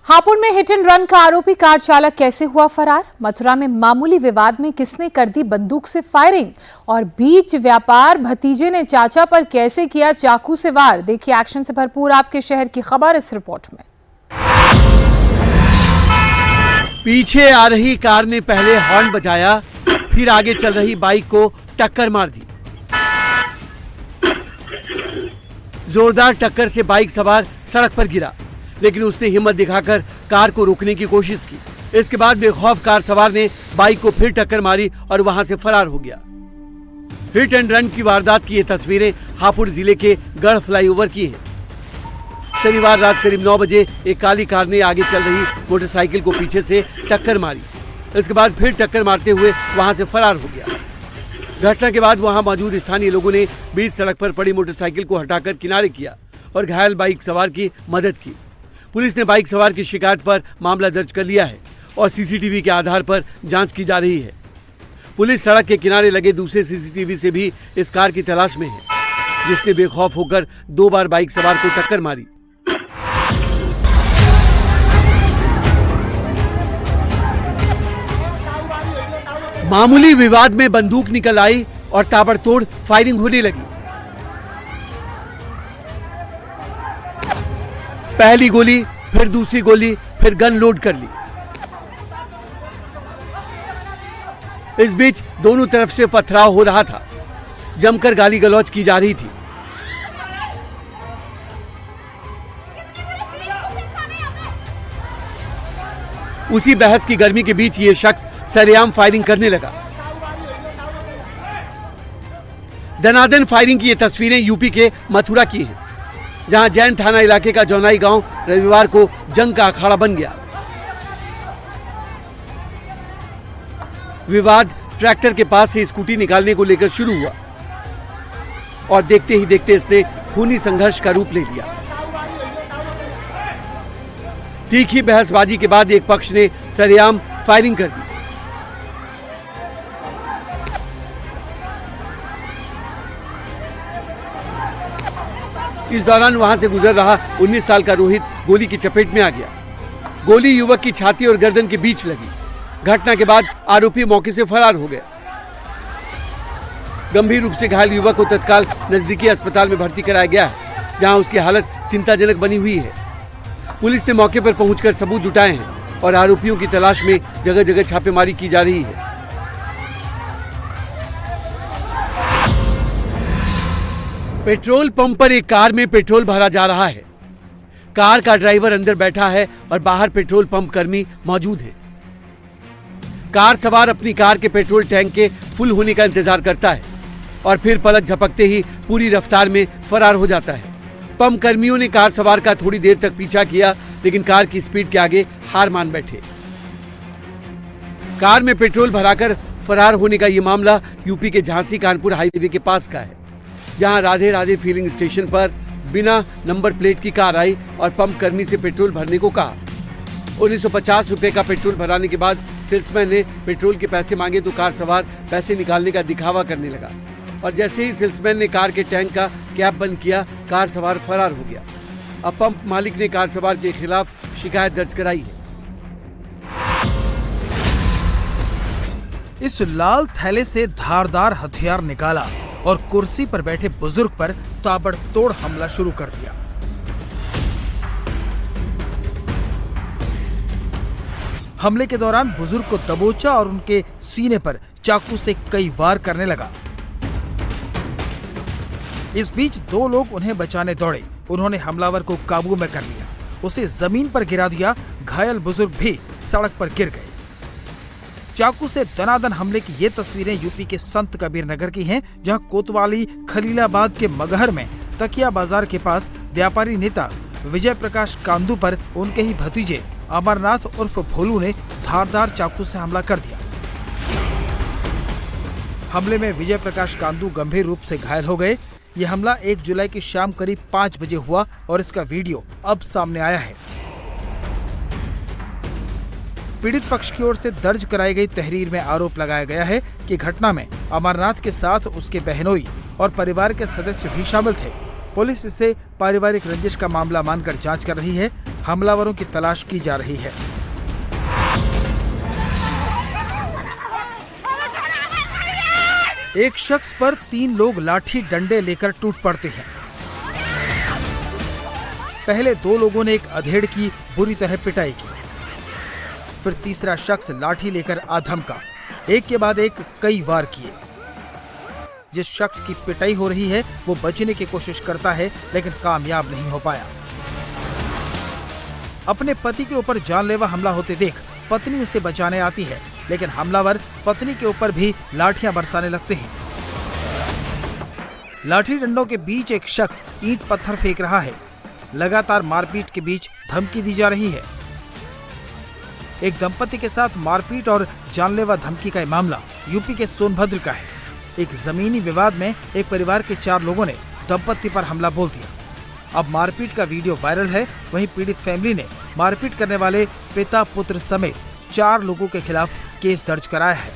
हापुड़ में hit and run का आरोपी कार चालक कैसे हुआ फरार? मथुरा में मामूली विवाद में किसने कर दी बंदूक से फायरिंग? और बीच व्यापार भतीजे ने चाचा पर कैसे किया चाकू से वार? देखिए एक्शन से भरपूर आपके शहर की खबर इस रिपोर्ट में। पीछे आ रही कार ने पहले हॉर्न बजाया, फिर आगे चल रही बाइक को टक्कर मार दी। जोरदार टक्कर से बाइक सवार सड़क पर गिरा, लेकिन उसने हिम्मत दिखाकर कार को रोकने की कोशिश की। इसके बाद बेखौफ कार सवार ने बाइक को फिर टक्कर मारी और वहां से फरार हो गया। हिट एंड रन की वारदात की ये तस्वीरें हापुड़ जिले के गढ़ फ्लाईओवर की हैं। शनिवार रात करीब 9 बजे एक काली कार ने आगे चल रही मोटरसाइकिल को पीछे से टक्कर मारी। इसके बाद फिर टक्कर मारते हुए वहां से फरार हो गया। घटना के बाद वहां मौजूद स्थानीय लोगों ने बीच सड़क पर पड़ी मोटरसाइकिल को हटाकर किनारे किया और घायल बाइक सवार की मदद की। पुलिस ने बाइक सवार की शिकायत पर मामला दर्ज कर लिया है और सीसीटीवी के आधार पर जांच की जा रही है। पुलिस सड़क के किनारे लगे दूसरे सीसीटीवी से भी इस कार की तलाश में है, जिसने बेखौफ होकर 2 बार बाइक सवार को टक्कर मारी। मामूली विवाद में बंदूक निकल आई और ताबड़तोड़ फायरिंग होने लगी। पहली गोली, फिर दूसरी गोली, फिर गन लोड कर ली। इस बीच दोनों तरफ से पथराव हो रहा था, जमकर गाली गलौज की जा रही थी। उसी बहस की गर्मी के बीच ये शख्स सरेआम फायरिंग करने लगा। दनादन फायरिंग की ये तस्वीरें यूपी के मथुरा की हैं, जहां जैन थाना इलाके का जौनाई गांव रविवार को जंग का अखाड़ा बन गया। विवाद ट्रैक्टर के पास से स्कूटी निकालने को लेकर शुरू हुआ और देखते ही देखते इसने खूनी संघर्ष का रूप ले लिया। तीखी बहसबाजी के बाद एक पक्ष ने सरेआम फायरिंग कर दी। इस दौरान वहां से गुजर रहा 19 साल का रोहित गोली की चपेट में आ गया। गोली युवक की छाती और गर्दन के बीच लगी। घटना के बाद आरोपी मौके से फरार हो गया। गंभीर रूप से घायल युवक को तत्काल नजदीकी अस्पताल में भर्ती कराया गया है, जहां उसकी हालत चिंताजनक बनी हुई है। पुलिस ने मौके पर पहुंचकर सबूत जुटाए हैं और आरोपियों की तलाश में जगह जगह छापेमारी की जा रही है। पेट्रोल पंप पर एक कार में पेट्रोल भरा जा रहा है। कार का ड्राइवर अंदर बैठा है और बाहर पेट्रोल पंप कर्मी मौजूद है। कार सवार अपनी कार के पेट्रोल टैंक के फुल होने का इंतजार करता है और फिर पलक झपकते ही पूरी रफ्तार में फरार हो जाता है। पंप कर्मियों ने कार सवार का थोड़ी देर तक पीछा किया, लेकिन कार की स्पीड के आगे हार मान बैठे। कार में पेट्रोल भराकर फरार होने का यह मामला यूपी के झांसी कानपुर हाईवे के पास का है, जहां राधे राधे फिलिंग स्टेशन पर बिना नंबर प्लेट की कार आई और पंप कर्मी से पेट्रोल भरने को कहा। 1950 रुपए का पेट्रोल भराने के बाद सेल्समैन ने पेट्रोल के पैसे मांगे तो कार सवार पैसे निकालने का दिखावा करने लगा और जैसे ही सेल्समैन ने कार के टैंक का कैप बंद किया, कार सवार फरार हो गया। अब पंप मालिक ने कार सवार के खिलाफ शिकायत दर्ज कराई है। इस लाल थैले से धारदार हथियार निकाला और कुर्सी पर बैठे बुजुर्ग पर ताबड़तोड़ हमला शुरू कर दिया। हमले के दौरान बुजुर्ग को दबोचा और उनके सीने पर चाकू से कई वार करने लगा। इस बीच 2 लोग उन्हें बचाने दौड़े। उन्होंने हमलावर को काबू में कर लिया, उसे जमीन पर गिरा दिया। घायल बुजुर्ग भी सड़क पर गिर गए। चाकू से दनादन हमले की ये तस्वीरें यूपी के संत कबीर नगर की हैं, जहां कोतवाली खलीलाबाद के मगहर में तकिया बाजार के पास व्यापारी नेता विजय प्रकाश कांदू पर उनके ही भतीजे अमरनाथ उर्फ भोलू ने धारदार चाकू से हमला कर दिया। हमले में विजय प्रकाश कांदू गंभीर रूप से घायल हो गए। यह हमला 1 जुलाई की शाम करीब 5 बजे हुआ और इसका वीडियो अब सामने आया है। पीड़ित पक्ष की ओर से दर्ज कराई गई तहरीर में आरोप लगाया गया है कि घटना में अमरनाथ के साथ उसके बहनोई और परिवार के सदस्य भी शामिल थे। पुलिस इसे पारिवारिक रंजिश का मामला मानकर जांच कर रही है। हमलावरों की तलाश की जा रही है। एक शख्स पर 3 लोग लाठी डंडे लेकर टूट पड़ते हैं। पहले 2 लोगों ने एक अधेड़ की बुरी तरह पिटाई की, फिर तीसरा शख्स लाठी लेकर आ धमका, एक के बाद एक कई वार किए। जिस शख्स की पिटाई हो रही है वो बचने की कोशिश करता है लेकिन कामयाब नहीं हो पाया। अपने पति के ऊपर जानलेवा हमला होते देख पत्नी उसे बचाने आती है, लेकिन हमलावर पत्नी के ऊपर भी लाठियां बरसाने लगते हैं। लाठी डंडों के बीच एक शख्स ईंट पत्थर फेंक रहा है। लगातार मारपीट के बीच धमकी दी जा रही है। एक दंपति के साथ मारपीट और जानलेवा धमकी का मामला यूपी के सोनभद्र का है। एक जमीनी विवाद में एक परिवार के 4 लोगों ने दंपति पर हमला बोल दिया। अब मारपीट का वीडियो वायरल है। वहीं पीड़ित फैमिली ने मारपीट करने वाले पिता पुत्र समेत 4 लोगों के खिलाफ केस दर्ज कराया है।